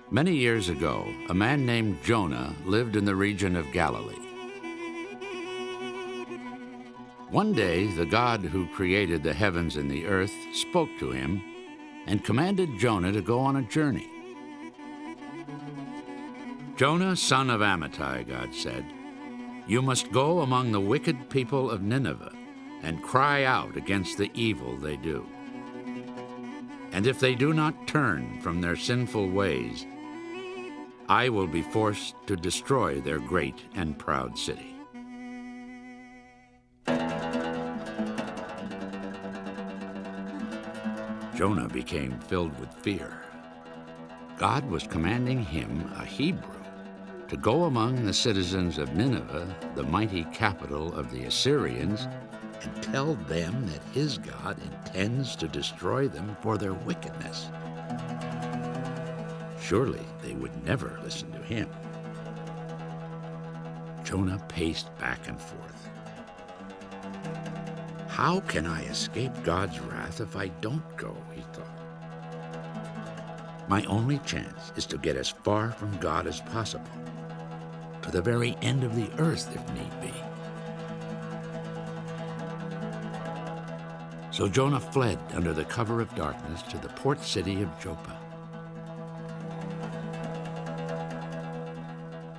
Many years ago, a man named Jonah lived in the region of Galilee. One day, the God who created the heavens and the earth spoke to him and commanded Jonah to go on a journey. "Jonah, son of Amittai," God said, "you must go among the wicked people of Nineveh and cry out against the evil they do. And if they do not turn from their sinful ways, I will be forced to destroy their great and proud city." Jonah became filled with fear. God was commanding him, a Hebrew, to go among the citizens of Nineveh, the mighty capital of the Assyrians, and tell them that his God intends to destroy them for their wickedness. Surely they would never listen to him. Jonah paced back and forth. How can I escape God's wrath if I don't go, he thought. My only chance is to get as far from God as possible, to the very end of the earth if need be. So Jonah fled under the cover of darkness to the port city of Joppa.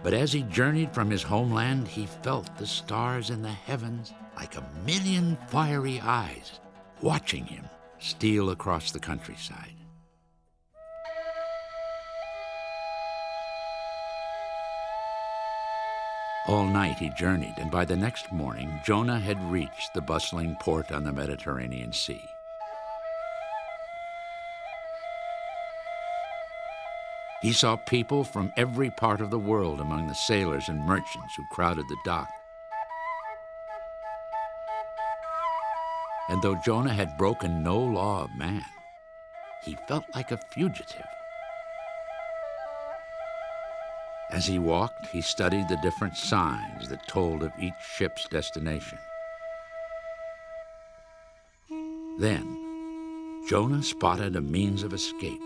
But as he journeyed from his homeland, he felt the stars in the heavens like a million fiery eyes watching him steal across the countryside. All night he journeyed, and by the next morning, Jonah had reached the bustling port on the Mediterranean Sea. He saw people from every part of the world among the sailors and merchants who crowded the dock. And though Jonah had broken no law of man, he felt like a fugitive. As he walked, he studied the different signs that told of each ship's destination. Then, Jonah spotted a means of escape.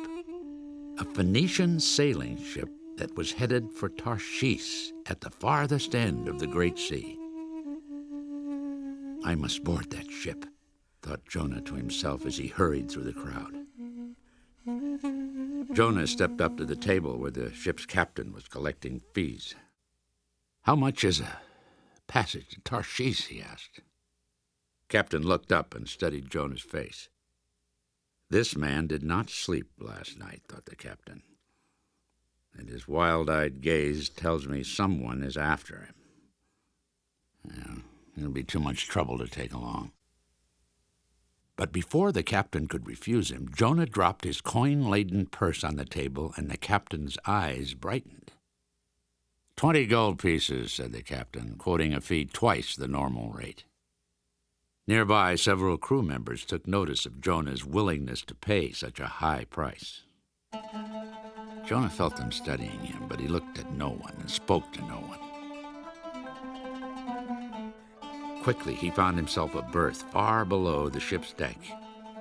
A Phoenician sailing ship that was headed for Tarshish at the farthest end of the Great Sea. I must board that ship, thought Jonah to himself as he hurried through the crowd. Jonah stepped up to the table where the ship's captain was collecting fees. "How much is a passage to Tarshish?" he asked. Captain looked up and studied Jonah's face. This man did not sleep last night, thought the captain, and his wild-eyed gaze tells me someone is after him. It'll be too much trouble to take along. But before the captain could refuse him, Jonah dropped his coin-laden purse on the table, and the captain's eyes brightened. 20 gold pieces, said the captain, quoting a fee twice the normal rate. Nearby, several crew members took notice of Jonah's willingness to pay such a high price. Jonah felt them studying him, but he looked at no one and spoke to no one. Quickly, he found himself a berth far below the ship's deck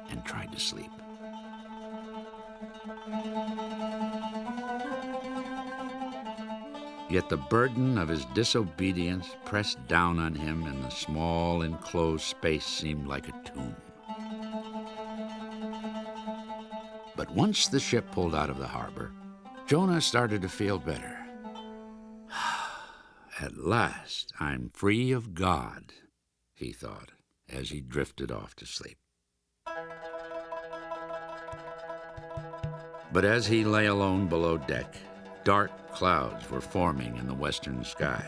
and tried to sleep. Yet the burden of his disobedience pressed down on him, and the small enclosed space seemed like a tomb. But once the ship pulled out of the harbor, Jonah started to feel better. At last, I'm free of God, he thought, as he drifted off to sleep. But as he lay alone below deck, dark clouds were forming in the western sky.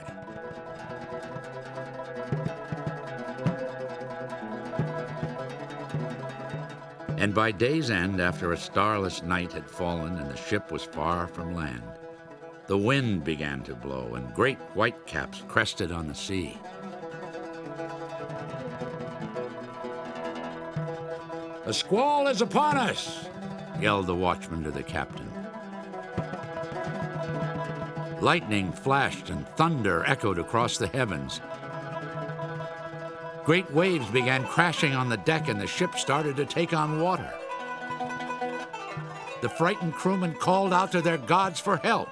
And by day's end, after a starless night had fallen and the ship was far from land, the wind began to blow and great whitecaps crested on the sea. "A squall is upon us!" yelled the watchman to the captain. Lightning flashed and thunder echoed across the heavens. Great waves began crashing on the deck and the ship started to take on water. The frightened crewmen called out to their gods for help.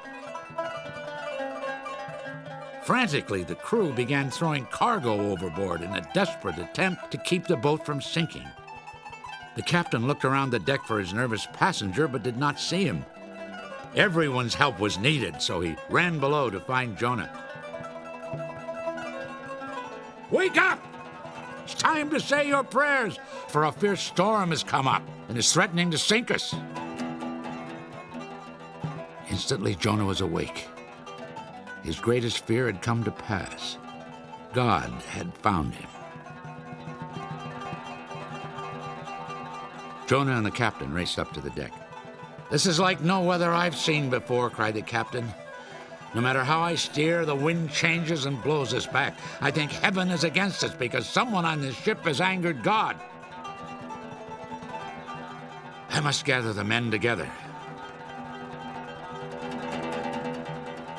Frantically, the crew began throwing cargo overboard in a desperate attempt to keep the boat from sinking. The captain looked around the deck for his nervous passenger but did not see him. Everyone's help was needed, so he ran below to find Jonah. "Wake up! It's time to say your prayers, for a fierce storm has come up and is threatening to sink us." Instantly, Jonah was awake. His greatest fear had come to pass. God had found him. Jonah and the captain raced up to the deck. "This is like no weather I've seen before," cried the captain. "No matter how I steer, the wind changes and blows us back. I think heaven is against us because someone on this ship has angered God. I must gather the men together."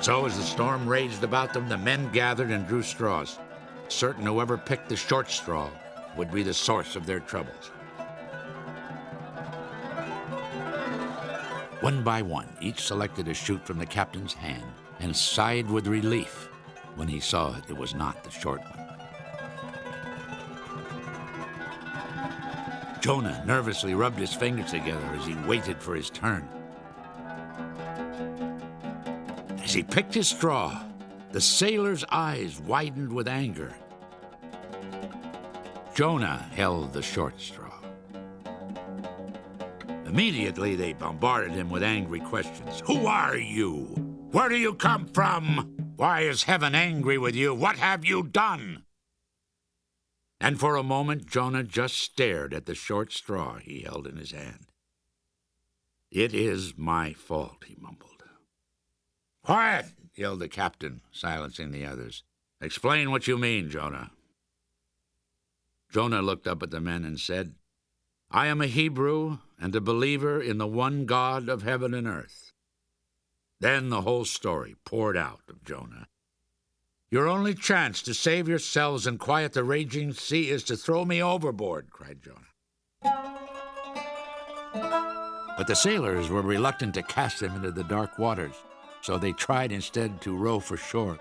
So as the storm raged about them, the men gathered and drew straws, certain whoever picked the short straw would be the source of their troubles. One by one, each selected a shoot from the captain's hand and sighed with relief when he saw it was not the short one. Jonah nervously rubbed his fingers together as he waited for his turn. As he picked his straw, the sailor's eyes widened with anger. Jonah held the short straw. Immediately, they bombarded him with angry questions. "Who are you? Where do you come from? Why is heaven angry with you? What have you done?" And for a moment, Jonah just stared at the short straw he held in his hand. "It is my fault," he mumbled. "Quiet!" yelled the captain, silencing the others. "Explain what you mean, Jonah." Jonah looked up at the men and said, "I am a Hebrew and a believer in the one God of heaven and earth." Then the whole story poured out of Jonah. "Your only chance to save yourselves and quiet the raging sea is to throw me overboard," cried Jonah. But the sailors were reluctant to cast him into the dark waters, so they tried instead to row for shore.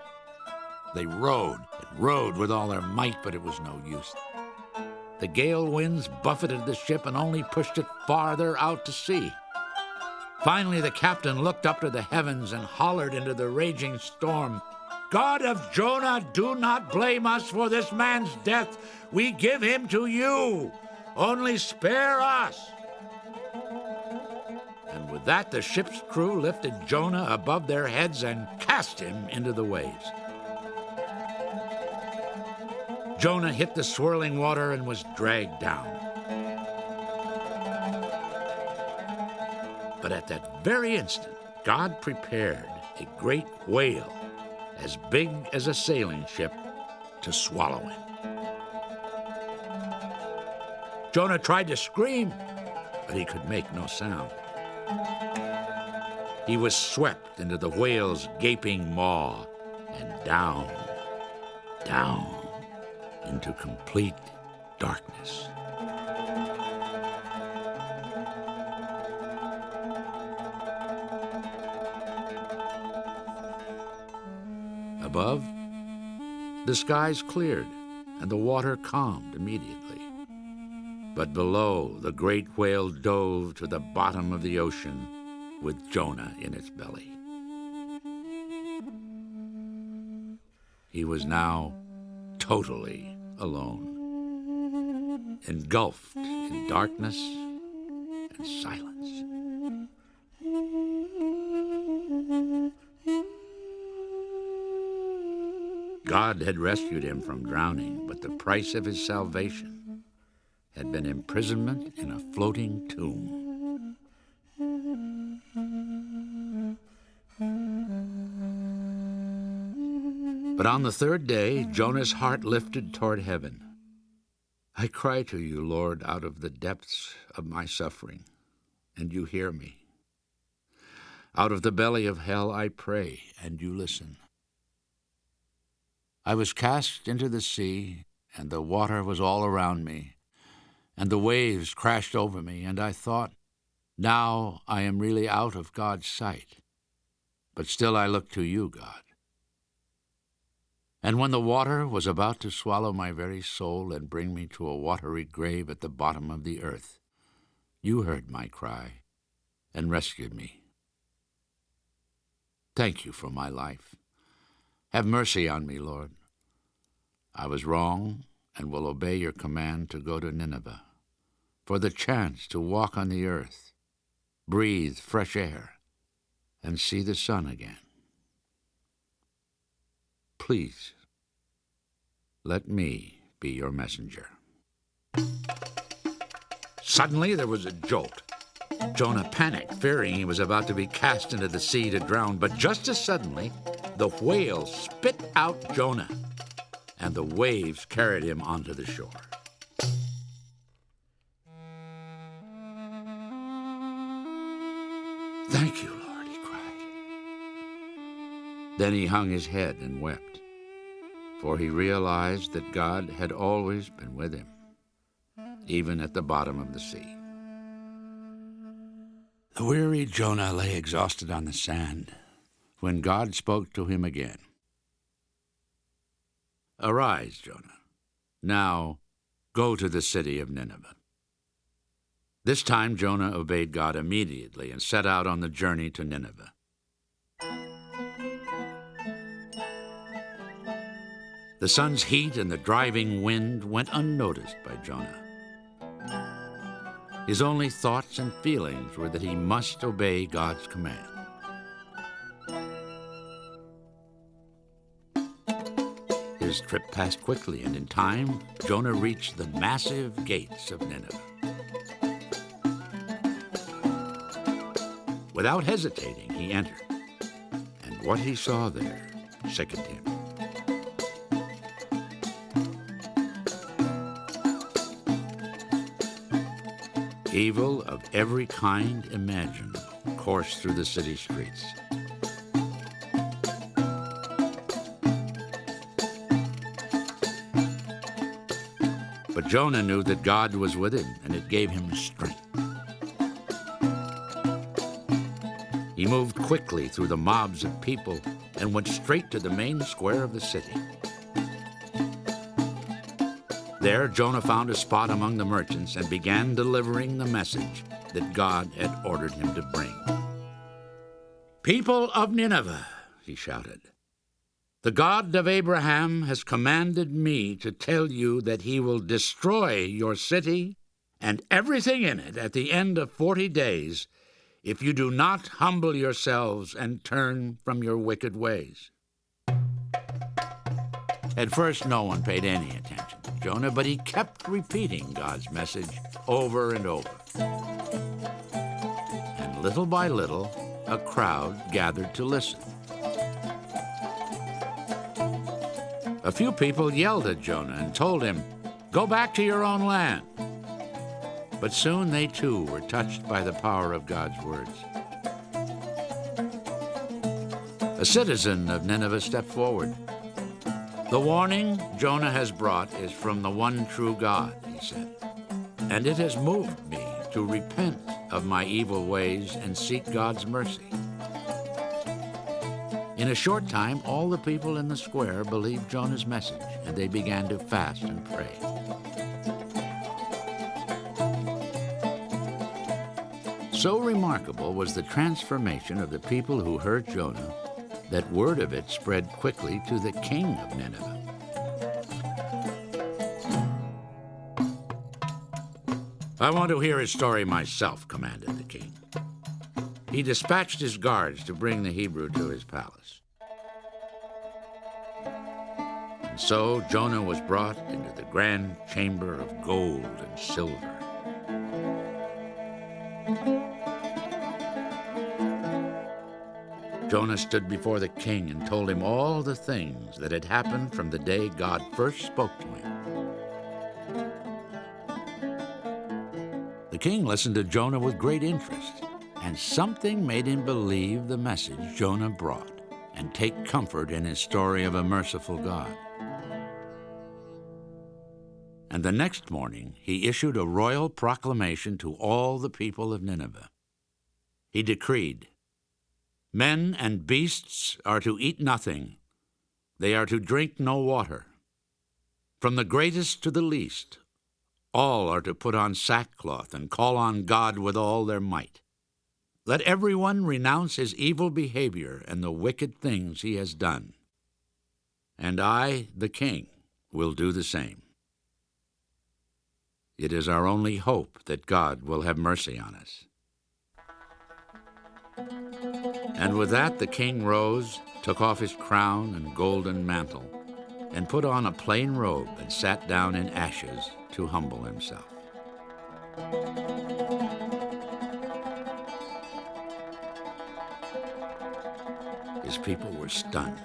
They rowed and rowed with all their might, but it was no use. The gale winds buffeted the ship and only pushed it farther out to sea. Finally, the captain looked up to the heavens and hollered into the raging storm, "God of Jonah, do not blame us for this man's death. We give him to you. Only spare us." And with that, the ship's crew lifted Jonah above their heads and cast him into the waves. Jonah hit the swirling water and was dragged down. But at that very instant, God prepared a great whale as big as a sailing ship to swallow him. Jonah tried to scream, but he could make no sound. He was swept into the whale's gaping maw and down, down, into complete darkness. Above, the skies cleared and the water calmed immediately. But below, the great whale dove to the bottom of the ocean with Jonah in its belly. He was now totally alone, engulfed in darkness and silence. God had rescued him from drowning, but the price of his salvation had been imprisonment in a floating tomb. But on the third day, Jonah's heart lifted toward heaven. I cry to you, Lord, out of the depths of my suffering, and you hear me. Out of the belly of hell I pray, and you listen. I was cast into the sea, and the water was all around me, and the waves crashed over me, and I thought, now I am really out of God's sight. But still I look to you, God. And when the water was about to swallow my very soul and bring me to a watery grave at the bottom of the earth, you heard my cry and rescued me. Thank you for my life. Have mercy on me, Lord. I was wrong and will obey your command to go to Nineveh, for the chance to walk on the earth, breathe fresh air, and see the sun again. Please, let me be your messenger. Suddenly there was a jolt. Jonah panicked, fearing he was about to be cast into the sea to drown, but just as suddenly, the whale spit out Jonah, and the waves carried him onto the shore. Thank you, Lord, he cried. Then he hung his head and wept, for he realized that God had always been with him, even at the bottom of the sea. The weary Jonah lay exhausted on the sand when God spoke to him again. Arise, Jonah. Now go to the city of Nineveh. This time Jonah obeyed God immediately and set out on the journey to Nineveh. The sun's heat and the driving wind went unnoticed by Jonah. His only thoughts and feelings were that he must obey God's command. His trip passed quickly, and in time, Jonah reached the massive gates of Nineveh. Without hesitating, he entered, and what he saw there sickened him. Evil of every kind imaginable coursed through the city streets. But Jonah knew that God was with him, and it gave him strength. He moved quickly through the mobs of people and went straight to the main square of the city. There, Jonah found a spot among the merchants and began delivering the message that God had ordered him to bring. People of Nineveh, he shouted, the God of Abraham has commanded me to tell you that he will destroy your city and everything in it at the end of 40 days if you do not humble yourselves and turn from your wicked ways. At first, no one paid any attention to Jonah, but he kept repeating God's message over and over. And little by little, a crowd gathered to listen. A few people yelled at Jonah and told him, "Go back to your own land." But soon they too were touched by the power of God's words. A citizen of Nineveh stepped forward. "The warning Jonah has brought is from the one true God," he said, "and it has moved me to repent of my evil ways and seek God's mercy." In a short time, all the people in the square believed Jonah's message, and they began to fast and pray. So remarkable was the transformation of the people who heard Jonah that word of it spread quickly to the king of Nineveh. "I want to hear his story myself," commanded the king. He dispatched his guards to bring the Hebrew to his palace. And so Jonah was brought into the grand chamber of gold and silver. Jonah stood before the king and told him all the things that had happened from the day God first spoke to him. The king listened to Jonah with great interest, and something made him believe the message Jonah brought and take comfort in his story of a merciful God. And the next morning he issued a royal proclamation to all the people of Nineveh. He decreed, "Men and beasts are to eat nothing. They are to drink no water. From the greatest to the least, all are to put on sackcloth and call on God with all their might. Let everyone renounce his evil behavior and the wicked things he has done. And I, the king, will do the same." It is our only hope that God will have mercy on us. And with that, the king rose, took off his crown and golden mantle, and put on a plain robe and sat down in ashes to humble himself. His people were stunned.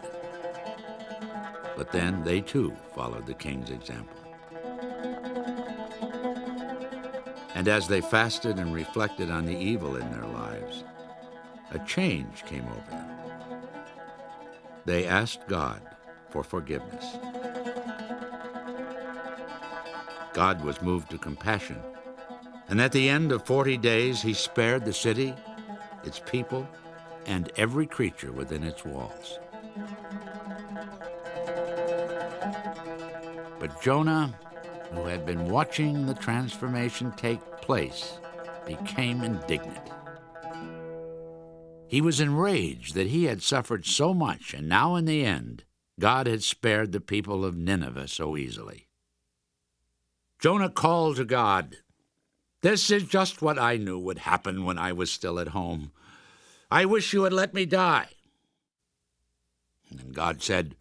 But then they too followed the king's example. And as they fasted and reflected on the evil in their lives, a change came over them. They asked God for forgiveness. God was moved to compassion, and at the end of 40 days he spared the city, its people, and every creature within its walls. But Jonah, who had been watching the transformation take place, became indignant. He was enraged that he had suffered so much, and now in the end, God had spared the people of Nineveh so easily. Jonah called to God, "This is just what I knew would happen when I was still at home. I wish you had let me die." And God said,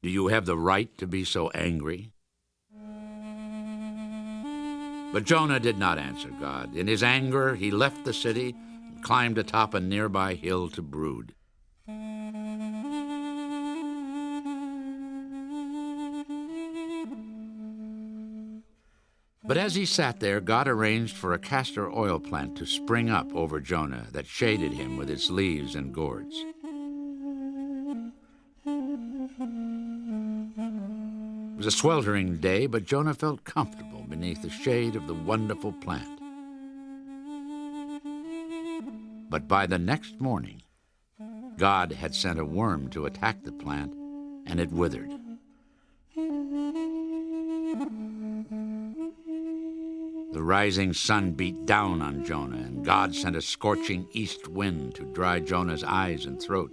"Do you have the right to be so angry?" But Jonah did not answer God. In his anger, he left the city and climbed atop a nearby hill to brood. But as he sat there, God arranged for a castor oil plant to spring up over Jonah that shaded him with its leaves and gourds. It was a sweltering day, but Jonah felt comfortable beneath the shade of the wonderful plant. But by the next morning, God had sent a worm to attack the plant, and it withered. The rising sun beat down on Jonah, and God sent a scorching east wind to dry Jonah's eyes and throat.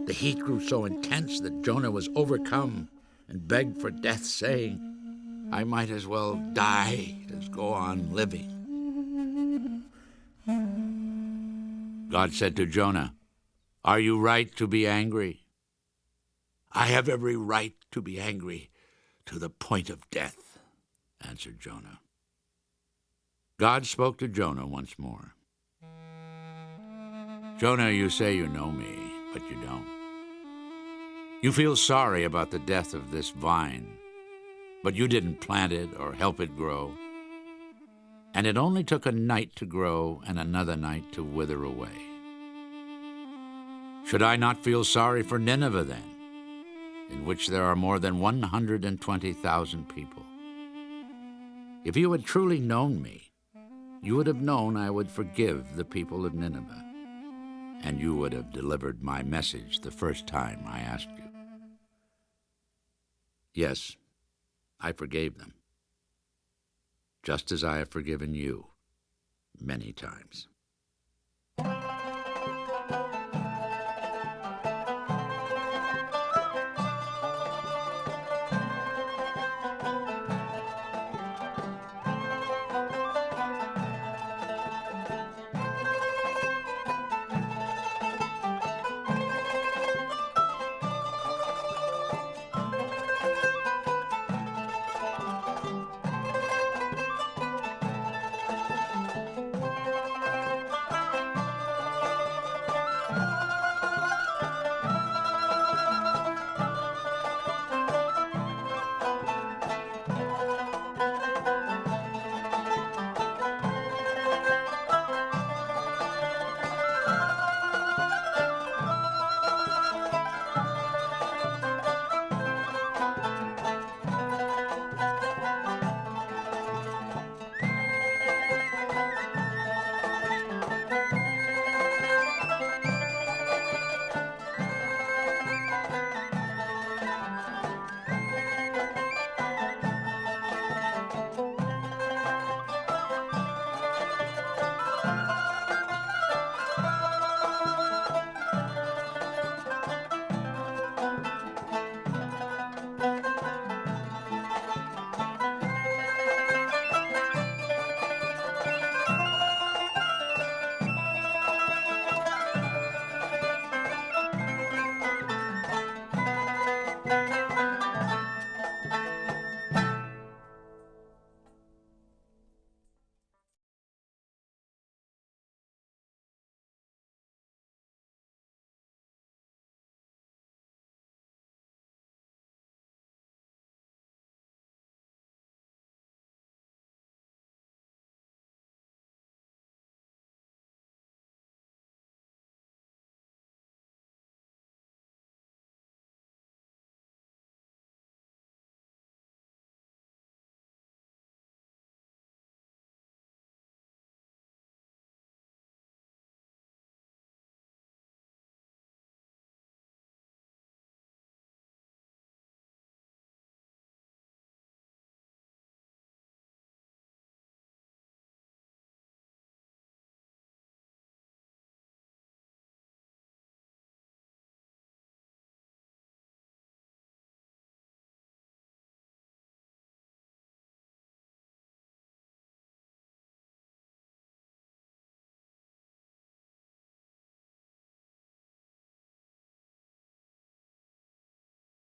The heat grew so intense that Jonah was overcome and begged for death, saying, "I might as well die as go on living." God said to Jonah, "Are you right to be angry?" "I have every right to be angry to the point of death," answered Jonah. God spoke to Jonah once more. "Jonah, you say you know me, but you don't. You feel sorry about the death of this vine, but you didn't plant it or help it grow. And it only took a night to grow and another night to wither away. Should I not feel sorry for Nineveh then, in which there are more than 120,000 people? If you had truly known me, you would have known I would forgive the people of Nineveh, and you would have delivered my message the first time I asked you. Yes, I forgave them, just as I have forgiven you many times.